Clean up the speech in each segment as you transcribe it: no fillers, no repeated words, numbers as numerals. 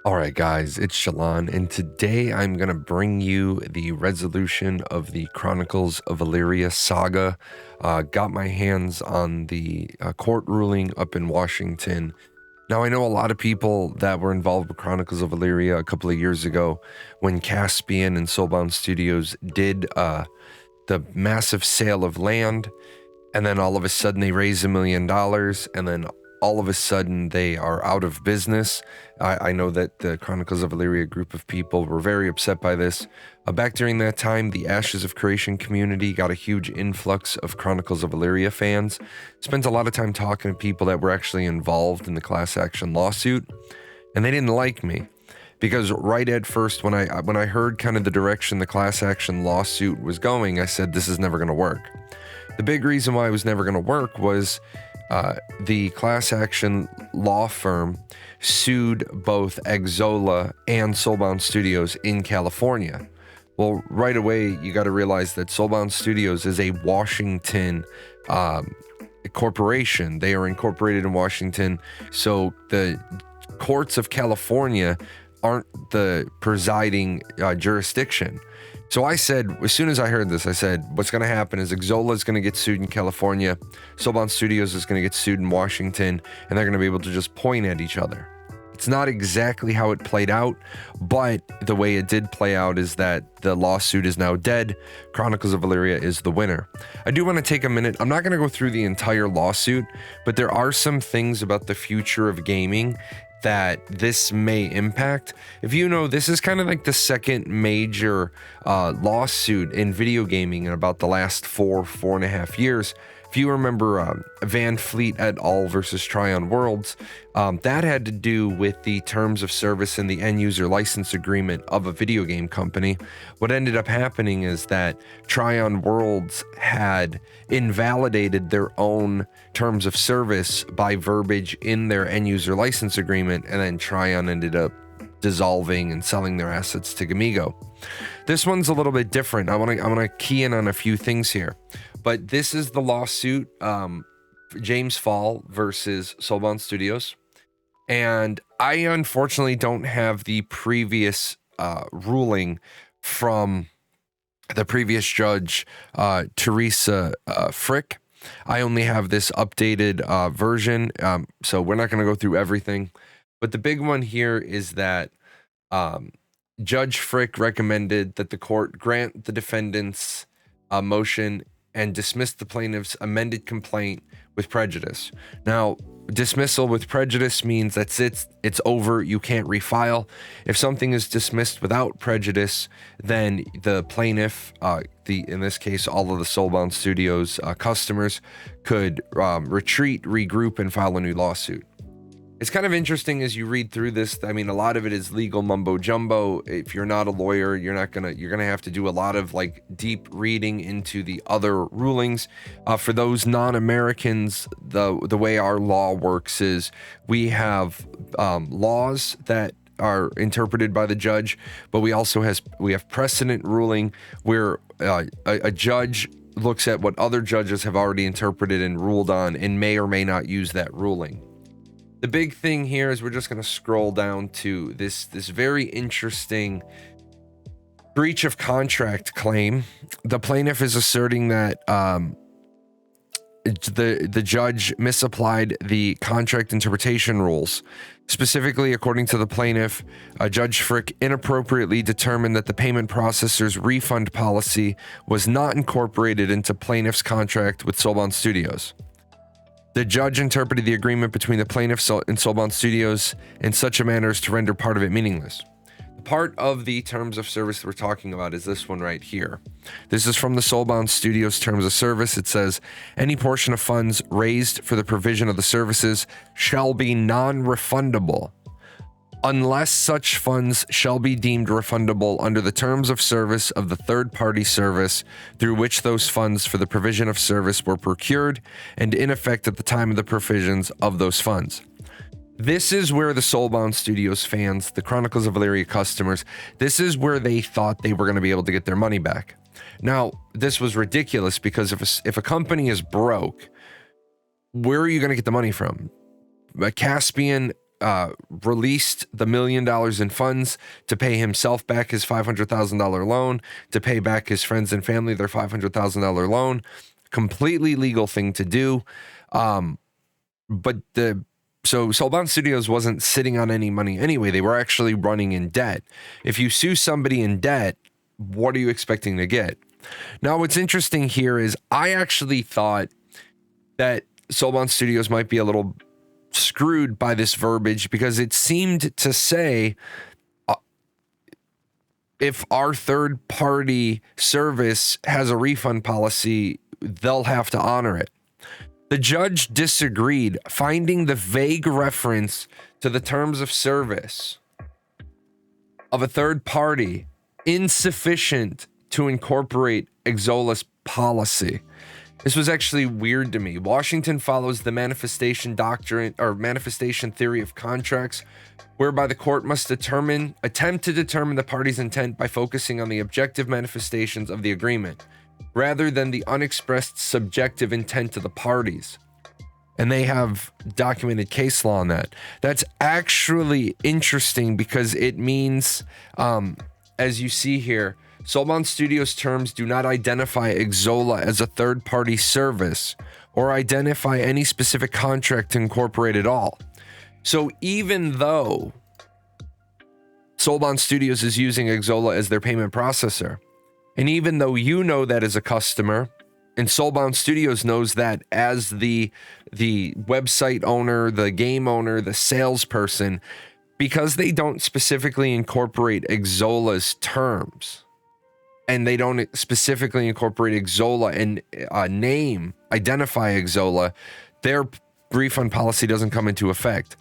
All right, guys, it's Jahlon, and today I'm going to bring you the resolution of the Chronicles of Elyria saga. Got my hands on the court ruling up in Washington. Now, I know a lot of people that were involved with Chronicles of Elyria a couple of years ago when Caspian and Soulbound Studios did the massive sale of land, and then all of a sudden they raise $1 million, and then all of a sudden they are out of business. I know that the Chronicles of Elyria group of people were very upset by this. Back during that time, the Ashes of Creation community got a huge influx of Chronicles of Elyria fans. Spent a lot of time talking to people that were actually involved in the class action lawsuit, and they didn't like me. Because right at first, when I heard kind of the direction the class action lawsuit was going, I said, this is never going to work. The big reason why it was never going to work was the class action law firm sued both Exola and Soulbound Studios in California. Well, right away, you got to realize that Soulbound Studios is a Washington corporation. They are incorporated in Washington, so the courts of California aren't the presiding jurisdiction. So I said, as soon as I heard this, I said, what's going to happen is Exola is going to get sued in California, Soulbound Studios is going to get sued in Washington, and they're going to be able to just point at each other. It's not exactly how it played out, but the way it did play out is that the lawsuit is now dead. Chronicles of Elyria is the winner. I do want to take a minute. I'm not going to go through the entire lawsuit, but there are some things about the future of gaming that this may impact. If you know, this is kind of like the second major lawsuit in video gaming in about the last 4.5 years. If you remember Van Fleet et al. Versus Tryon Worlds, that had to do with the terms of service and the end user license agreement of a video game company. What ended up happening is that Tryon Worlds had invalidated their own terms of service by verbiage in their end user license agreement, and then Tryon ended up dissolving and selling their assets to Gamigo. This one's a little bit different. I want to key in on a few things here. But this is the lawsuit, James Fall versus Soulbound Studios. And I unfortunately don't have the previous ruling from the previous judge, Teresa Frick. I only have this updated version, so we're not going to go through everything. But the big one here is that Judge Frick recommended that the court grant the defendant's motion and dismiss the plaintiff's amended complaint with prejudice. Now, dismissal with prejudice means that's it's over, you can't refile. If something is dismissed without prejudice, then the plaintiff, in this case, all of the Soulbound Studios customers, could retreat, regroup, and file a new lawsuit. It's kind of interesting as you read through this. I mean, a lot of it is legal mumbo jumbo. If you're not a lawyer, you're gonna have to do a lot of like deep reading into the other rulings. For those non-Americans, the way our law works is we have laws that are interpreted by the judge, but we have precedent ruling where a judge looks at what other judges have already interpreted and ruled on and may or may not use that ruling. The big thing here is we're just going to scroll down to this very interesting breach of contract claim. The plaintiff is asserting that the judge misapplied the contract interpretation rules. Specifically, according to the plaintiff, Judge Frick inappropriately determined that the payment processor's refund policy was not incorporated into plaintiff's contract with Soulbound Studios. The judge interpreted the agreement between the plaintiff and Soulbound Studios in such a manner as to render part of it meaningless. The part of the terms of service that we're talking about is this one right here. This is from the Soulbound Studios terms of service. It says, any portion of funds raised for the provision of the services shall be non-refundable unless such funds shall be deemed refundable under the terms of service of the third-party service through which those funds for the provision of service were procured and in effect at the time of the provisions of those funds. This is where the Soulbound Studios fans, the Chronicles of Elyria customers, this is where they thought they were going to be able to get their money back. Now, this was ridiculous because if a company is broke, where are you going to get the money from? Caspian released the $1 million in funds to pay himself back his $500,000 loan, to pay back his friends and family their $500,000 loan. Completely legal thing to do. But Soulbound Studios wasn't sitting on any money anyway. They were actually running in debt. If you sue somebody in debt, what are you expecting to get? Now, what's interesting here is I actually thought that Soulbound Studios might be a little screwed by this verbiage, because it seemed to say if our third-party service has a refund policy, they'll have to honor it. The judge disagreed, finding the vague reference to the terms of service of a third party insufficient to incorporate Exola's policy. This was actually weird to me. Washington follows the manifestation doctrine or manifestation theory of contracts, whereby the court must attempt to determine the party's intent by focusing on the objective manifestations of the agreement, rather than the unexpressed subjective intent of the parties. And they have documented case law on that. That's actually interesting, because it means, as you see here, Soulbound Studios terms do not identify Exola as a third-party service or identify any specific contract to incorporate at all. So even though Soulbound Studios is using Exola as their payment processor, and even though you know that as a customer, and Soulbound Studios knows that as the website owner, the game owner, the salesperson, because they don't specifically incorporate Exola's terms, and they don't specifically incorporate Exola and identify Exola, their refund policy doesn't come into effect.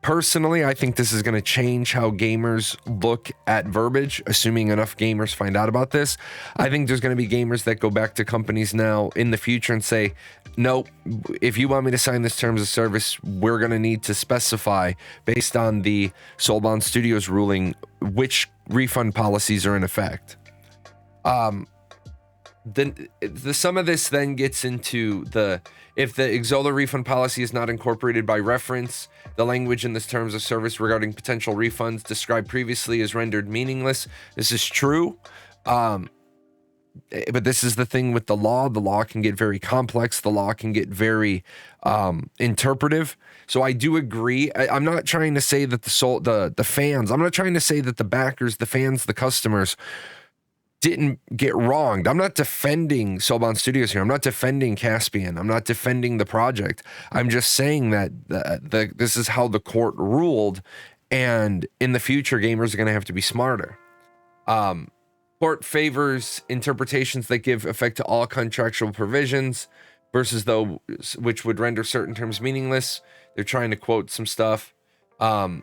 Personally, I think this is going to change how gamers look at verbiage, assuming enough gamers find out about this. I think there's going to be gamers that go back to companies now in the future and say, no, if you want me to sign this terms of service, we're going to need to specify, based on the Soulbound Studios ruling, which refund policies are in effect. Then some of this then gets into if the Exola refund policy is not incorporated by reference, the language in this terms of service regarding potential refunds described previously is rendered meaningless. This is true. But this is the thing with the law. The law can get very complex. The law can get very interpretive. So I do agree. I'm not trying to say that the fans, I'm not trying to say that the backers, the fans, the customers didn't get wronged. I'm not defending Soulbound Studios here. I'm not defending Caspian. I'm not defending the project. I'm just saying that this is how the court ruled, and in the future, gamers are going to have to be smarter. Court favors interpretations that give effect to all contractual provisions versus those which would render certain terms meaningless. They're trying to quote some stuff. The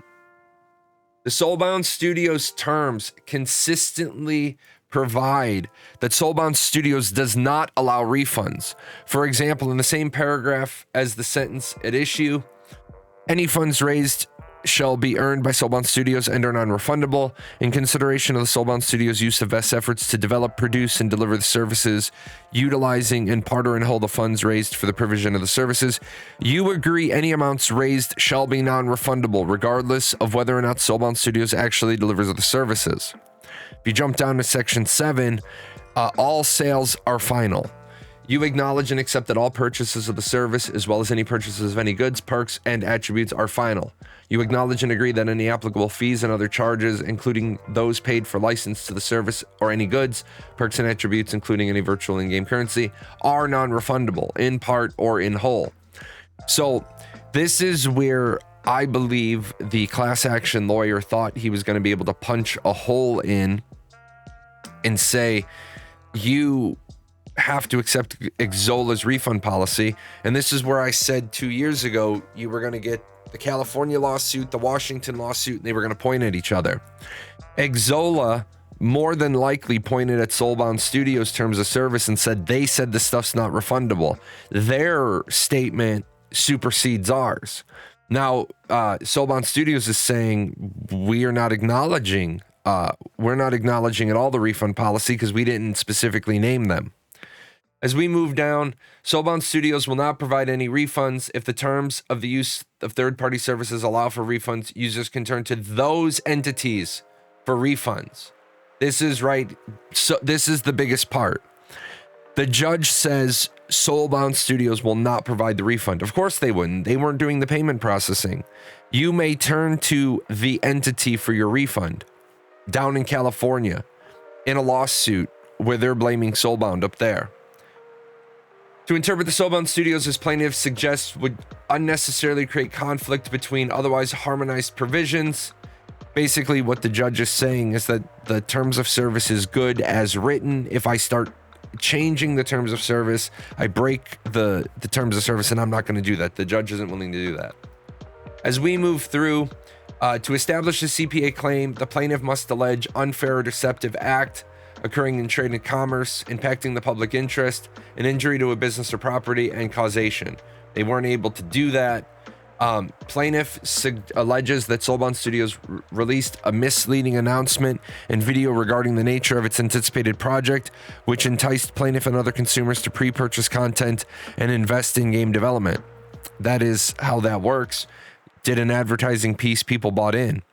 Soulbound Studios terms consistently provide that Soulbound Studios does not allow refunds. For example, in the same paragraph as the sentence at issue, any funds raised shall be earned by Soulbound Studios and are non-refundable. In consideration of the Soulbound Studios' use of best efforts to develop, produce, and deliver the services, utilizing in part or in whole the funds raised for the provision of the services, you agree any amounts raised shall be non-refundable, regardless of whether or not Soulbound Studios actually delivers the services. If you jump down to section 7, all sales are final. You acknowledge and accept that all purchases of the service, as well as any purchases of any goods, perks, and attributes, are final. You acknowledge and agree that any applicable fees and other charges, including those paid for license to the service or any goods, perks, and attributes, including any virtual in-game currency, are non-refundable, in part or in whole. So this is where I believe the class action lawyer thought he was going to be able to punch a hole in and say, you have to accept Exola's refund policy. And this is where I said 2 years ago, you were going to get the California lawsuit, the Washington lawsuit, and they were going to point at each other. Exola more than likely pointed at Soulbound Studios' terms of service and said they said the stuff's not refundable. Their statement supersedes ours. Now, Soulbound Studios is saying we're not acknowledging at all the refund policy because we didn't specifically name them. As we move down, Soulbound Studios will not provide any refunds. If the terms of the use of third-party services allow for refunds, users can turn to those entities for refunds. This is right. So this is the biggest part. The judge says Soulbound Studios will not provide the refund. Of course they wouldn't. They weren't doing the payment processing. You may turn to the entity for your refund down in California in a lawsuit where they're blaming Soulbound up there. To interpret the Soulbound Studios as plaintiffs suggest would unnecessarily create conflict between otherwise harmonized provisions. Basically, what the judge is saying is that the terms of service is good as written. If I start changing the terms of service, I break the terms of service, and I'm not going to do that. The judge isn't willing to do that. As we move through, to establish a CPA claim, the plaintiff must allege unfair or deceptive act occurring in trade and commerce, impacting the public interest, an injury to a business or property, and causation. They weren't able to do that. Plaintiff alleges that Soulbound Studios released a misleading announcement and video regarding the nature of its anticipated project, which enticed plaintiff and other consumers to pre-purchase content and invest in game development. That is how that works. Did an advertising piece, people bought in.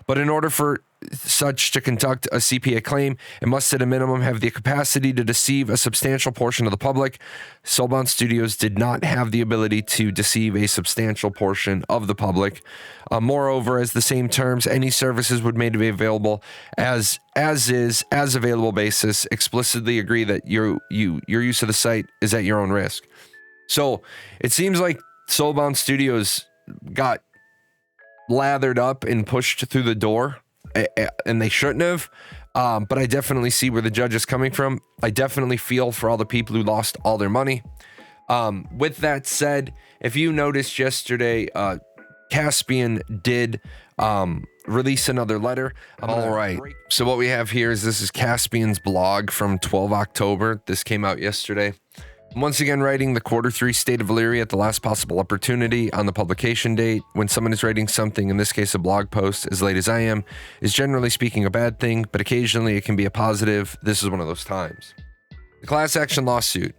But in order for such to conduct a CPA claim, it must at a minimum have the capacity to deceive a substantial portion of the public. Soulbound Studios did not have the ability to deceive a substantial portion of the public. Moreover, as the same terms, any services would made to be available as available basis explicitly agree that your use of the site is at your own risk. So it seems like Soulbound Studios got lathered up and pushed through the door, and they shouldn't have. But I definitely see where the judge is coming from. I definitely feel for all the people who lost all their money. With that said, if you noticed yesterday, Caspian did release another letter. All right. So what we have here is this is Caspian's blog from 12 October. This came out yesterday. Once again, writing the Q3 State of Elyria at the last possible opportunity on the publication date. When someone is writing something, in this case a blog post, as late as I am, is generally speaking a bad thing, but occasionally it can be a positive. This is one of those times. The class action lawsuit.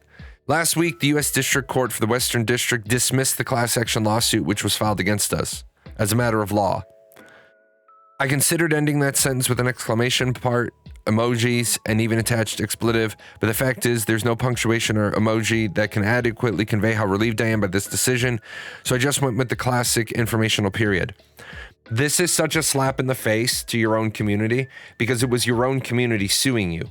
Last week, the U.S. District Court for the Western District dismissed the class action lawsuit which was filed against us as a matter of law. I considered ending that sentence with an exclamation part, emojis, and even attached expletive, but the fact is there's no punctuation or emoji that can adequately convey how relieved I am by this decision, so I just went with the classic informational period. This is such a slap in the face to your own community because it was your own community suing you.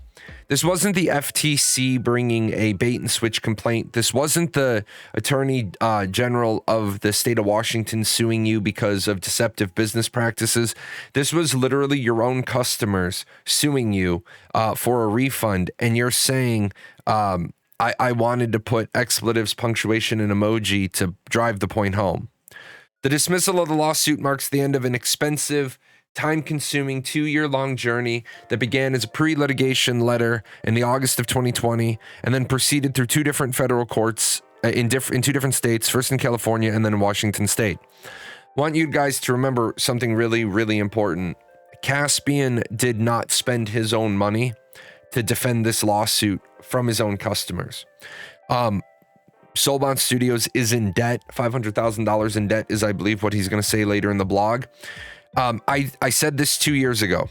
This wasn't the FTC bringing a bait and switch complaint. This wasn't the Attorney General of the state of Washington suing you because of deceptive business practices. This was literally your own customers suing you for a refund. And you're saying, I wanted to put expletives, punctuation, and emoji to drive the point home. The dismissal of the lawsuit marks the end of an expensive, time-consuming 2-year-long journey that began as a pre-litigation letter in the August of 2020 and then proceeded through 2 different federal courts in 2 different states, first in California and then in Washington State. I want you guys to remember something really, really important. Caspian did not spend his own money to defend this lawsuit from his own customers. Soulbound Studios is in debt, $500,000 in debt is, I believe, what he's going to say later in the blog. I said this 2 years ago.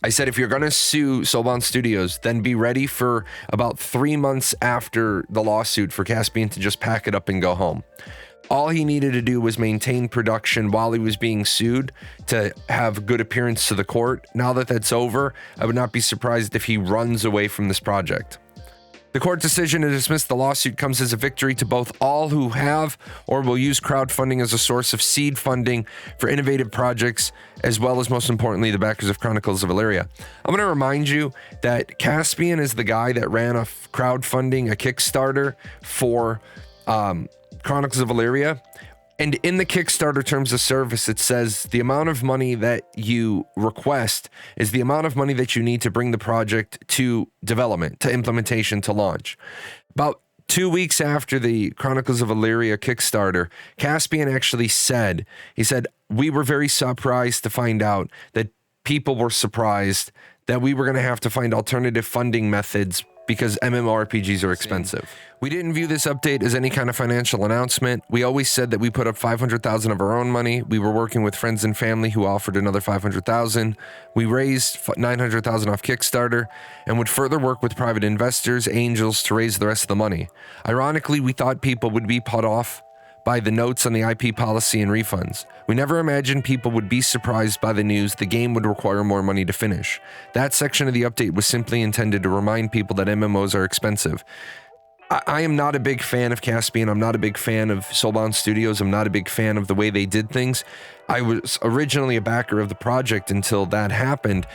I said, if you're going to sue Soulbound Studios, then be ready for about 3 months after the lawsuit for Caspian to just pack it up and go home. All he needed to do was maintain production while he was being sued to have good appearance to the court. Now that that's over, I would not be surprised if he runs away from this project. The court decision to dismiss the lawsuit comes as a victory to both all who have or will use crowdfunding as a source of seed funding for innovative projects, as well as, most importantly, the backers of Chronicles of Elyria. I'm going to remind you that Caspian is the guy that ran a crowdfunding, a Kickstarter for Chronicles of Elyria. And in the Kickstarter terms of service, it says the amount of money that you request is the amount of money that you need to bring the project to development, to implementation, to launch. About 2 weeks after the Chronicles of Elyria Kickstarter, Caspian actually said, we were very surprised to find out that people were surprised that we were going to have to find alternative funding methods because MMORPGs are expensive. We didn't view this update as any kind of financial announcement. We always said that we put up $500,000 of our own money. We were working with friends and family who offered another $500,000. We raised $900,000 off Kickstarter and would further work with private investors, angels, to raise the rest of the money. Ironically, we thought people would be put off by the notes on the IP policy and refunds. We never imagined people would be surprised by the news the game would require more money to finish. That section of the update was simply intended to remind people that MMOs are expensive. I am not a big fan of Caspian. I'm not a big fan of Soulbound Studios. I'm not a big fan of the way they did things. I was originally a backer of the project until that happened.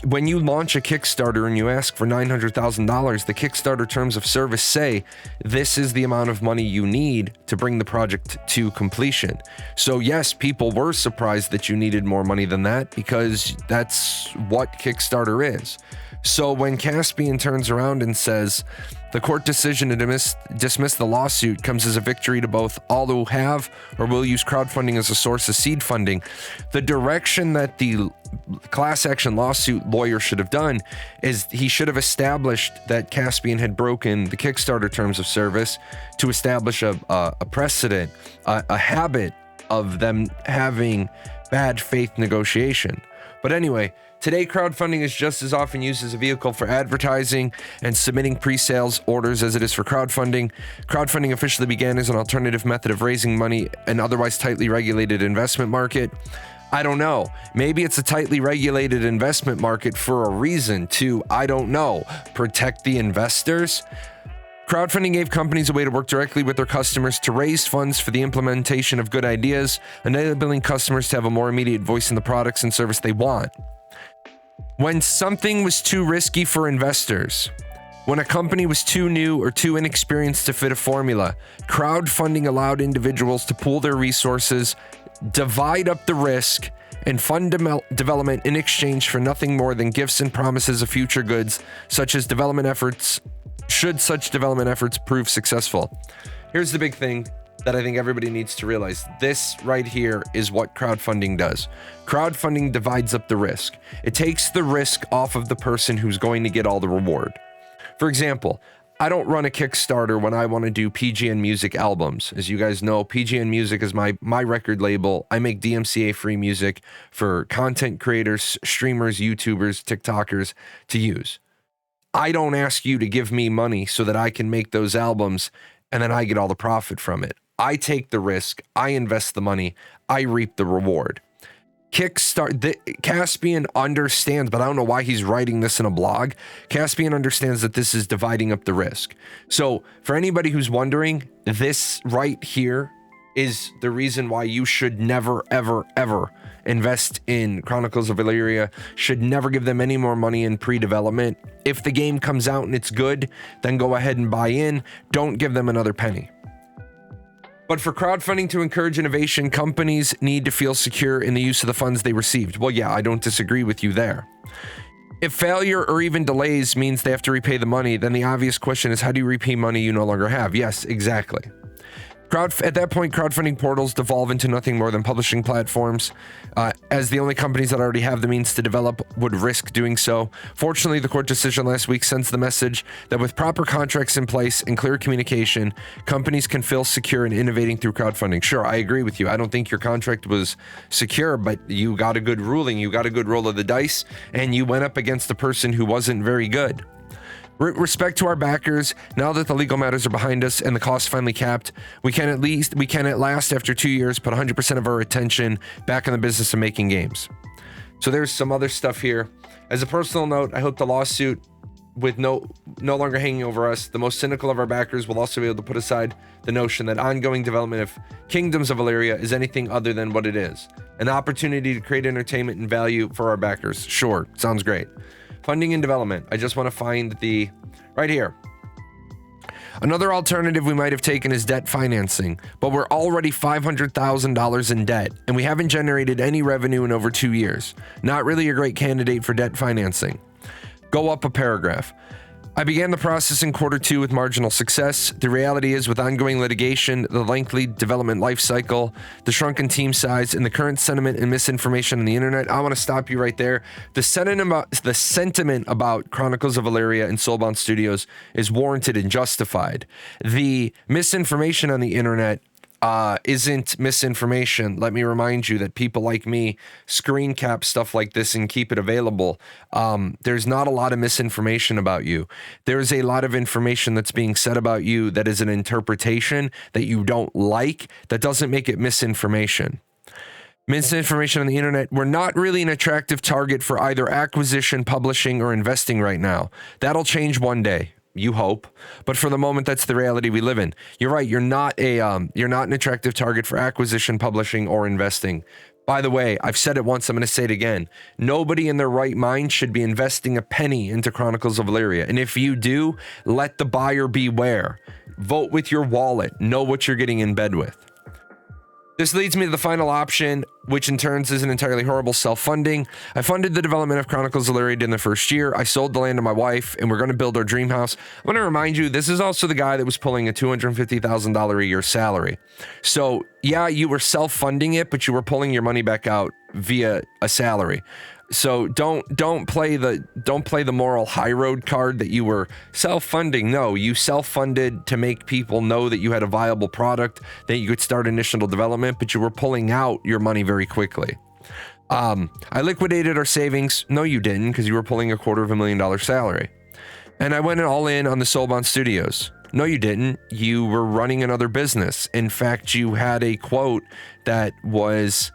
When you launch a Kickstarter and you ask for $900,000, the Kickstarter terms of service say this is the amount of money you need to bring the project to completion. So yes, people were surprised that you needed more money than that because that's what Kickstarter is. So when Caspian turns around and says the court decision to dismiss the lawsuit comes as a victory to both all who have or will use crowdfunding as a source of seed funding, the direction that the class action lawsuit lawyer should have done is he should have established that Caspian had broken the Kickstarter terms of service to establish a precedent, a habit of them having bad faith negotiation. But anyway, today, crowdfunding is just as often used as a vehicle for advertising and submitting pre-sales orders as it is for crowdfunding. Crowdfunding officially began as an alternative method of raising money in an otherwise tightly regulated investment market. I don't know. Maybe it's a tightly regulated investment market for a reason to, I don't know, protect the investors. Crowdfunding gave companies a way to work directly with their customers to raise funds for the implementation of good ideas, enabling customers to have a more immediate voice in the products and service they want. When something was too risky for investors, when a company was too new or too inexperienced to fit a formula, crowdfunding allowed individuals to pool their resources, divide up the risk, and fund development in exchange for nothing more than gifts and promises of future goods, such as development efforts, should such development efforts prove successful. Here's the big thing that I think everybody needs to realize. This right here is what crowdfunding does. Crowdfunding divides up the risk. It takes the risk off of the person who's going to get all the reward. For example, I don't run a Kickstarter when I want to do PGN Music albums. As you guys know, PGN Music is my record label. I make DMCA free music for content creators, streamers, YouTubers, TikTokers to use. I don't ask you to give me money so that I can make those albums and then I get all the profit from it. I take the risk, I invest the money, I reap the reward. Caspian understands, but I don't know why he's writing this in a blog. Caspian understands that this is dividing up the risk. So for anybody who's wondering, this right here is the reason why you should never, ever, ever invest in Chronicles of Elyria, should never give them any more money in pre-development. If the game comes out and it's good, then go ahead and buy in. Don't give them another penny. But for crowdfunding to encourage innovation, companies need to feel secure in the use of the funds they received. Well, yeah, I don't disagree with you there. If failure or even delays means they have to repay the money, then the obvious question is, how do you repay money you no longer have? Yes, exactly. At that point, crowdfunding portals devolve into nothing more than publishing platforms, as the only companies that already have the means to develop would risk doing so. Fortunately, the court decision last week sends the message that with proper contracts in place and clear communication, companies can feel secure in innovating through crowdfunding. Sure, I agree with you. I don't think your contract was secure, but you got a good ruling, you got a good roll of the dice, and you went up against a person who wasn't very good. Respect to our backers. Now that the legal matters are behind us and the cost finally capped, we can at last, after 2 years, put 100% of our attention back in the business of making games. So there's some other stuff here. As a personal note, I hope the lawsuit with no longer hanging over us, the most cynical of our backers will also be able to put aside the notion that ongoing development of Kingdoms of Elyria is anything other than what it is. An opportunity to create entertainment and value for our backers. Sure, sounds great. Funding and development. I just want to find the right here. Another alternative we might have taken is debt financing, but we're already $500,000 in debt, and we haven't generated any revenue in over 2 years. Not really a great candidate for debt financing. Go up a paragraph. I began the process in Q2 with marginal success. The reality is, with ongoing litigation, the lengthy development life cycle, the shrunken team size, and the current sentiment and misinformation on the internet, I want to stop you right there. The sentiment about Chronicles of Elyria and Soulbound Studios is warranted and justified. The misinformation on the internet isn't misinformation. Let me remind you that people like me screen cap stuff like this and keep it available. There's not a lot of misinformation about you. There's a lot of information that's being said about you that is an interpretation that you don't like. That doesn't make it misinformation. Misinformation on the internet, we're not really an attractive target for either acquisition, publishing, or investing right now. That'll change one day. You hope, but for the moment, that's the reality we live in. You're right. You're not an attractive target for acquisition, publishing, or investing. By the way, I've said it once. I'm going to say it again. Nobody in their right mind should be investing a penny into Chronicles of Elyria. And if you do, let the buyer beware. Vote with your wallet. Know what you're getting in bed with. This leads me to the final option, which in turns is an entirely horrible self-funding. I funded the development of Chronicles of Elyria in the first year. I sold the land to my wife, and we're going to build our dream house. I want to remind you, this is also the guy that was pulling a $250,000 a year salary. So yeah, you were self-funding it, but you were pulling your money back out via a salary. So don't play the moral high road card that you were self-funding. No, you self-funded to make people know that you had a viable product, that you could start initial development, but you were pulling out your money very quickly. I liquidated our savings. No, you didn't, because you were pulling a $250,000 salary. And I went all in on the Soulbound Studios. No, you didn't. You were running another business. In fact, you had a quote that was,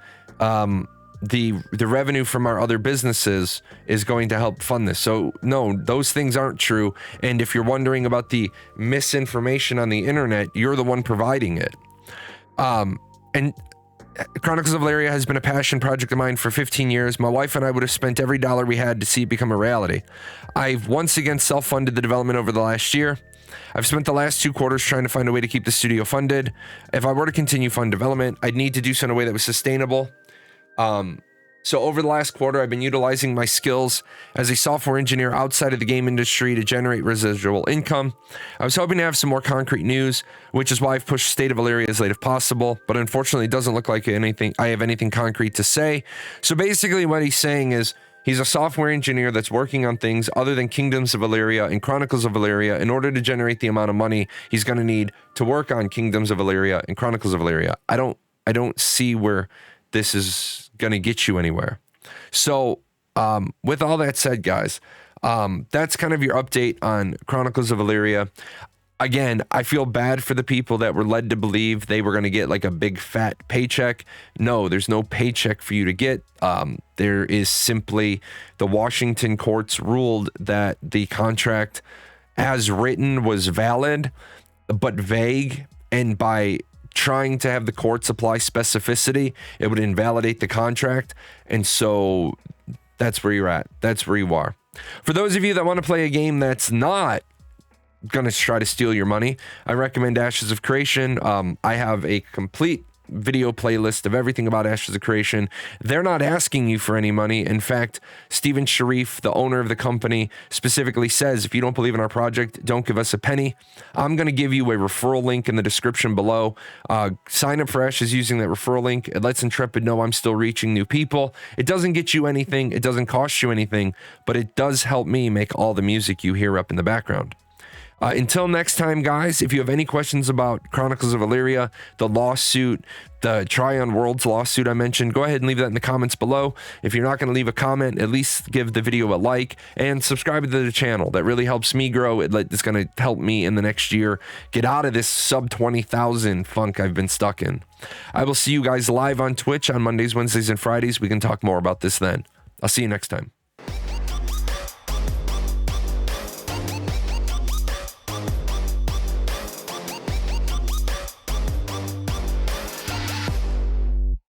the revenue from our other businesses is going to help fund this. So no, those things aren't true. And if you're wondering about the misinformation on the internet, you're the one providing it. And Chronicles of Elyria has been a passion project of mine for 15 years. My wife and I would have spent every dollar we had to see it become a reality. I've once again self-funded the development over the last year. I've spent the last 2 quarters trying to find a way to keep the studio funded. If I were to continue fund development, I'd need to do so in a way that was sustainable. So over the last quarter, I've been utilizing my skills as a software engineer outside of the game industry to generate residual income. I was hoping to have some more concrete news, which is why I've pushed State of Elyria as late as possible, but unfortunately it doesn't look like I have anything concrete to say. So basically what he's saying is he's a software engineer that's working on things other than Kingdoms of Elyria and Chronicles of Elyria in order to generate the amount of money he's going to need to work on Kingdoms of Elyria and Chronicles of Elyria. I don't see where this is going to get you anywhere. So with all that said, guys, that's kind of your update on Chronicles of Elyria. Again, I feel bad for the people that were led to believe they were going to get like a big fat paycheck. No, there's no paycheck for you to get. There is simply the Washington courts ruled that the contract as written was valid, but vague. And by trying to have the courts apply specificity, it would invalidate the contract. And so that's where you're at. That's where you are. For those of you that want to play a game that's not going to try to steal your money, I recommend Ashes of Creation. I have a complete video playlist of everything about Ashes of Creation. They're not asking you for any money. In fact, Stephen Sharif, the owner of the company, specifically says, if you don't believe in our project, don't give us a penny. I'm going to give you a referral link in the description below. Sign up for Ashes using that referral link. It lets Intrepid know I'm still reaching new people. It doesn't get you anything. It doesn't cost you anything, but it does help me make all the music you hear up in the background. Until next time, guys, if you have any questions about Chronicles of Elyria, the lawsuit, the Tryon Worlds lawsuit I mentioned, go ahead and leave that in the comments below. If you're not going to leave a comment, at least give the video a like and subscribe to the channel. That really helps me grow. It's going to help me in the next year get out of this sub 20,000 funk I've been stuck in. I will see you guys live on Twitch on Mondays, Wednesdays, and Fridays. We can talk more about this then. I'll see you next time.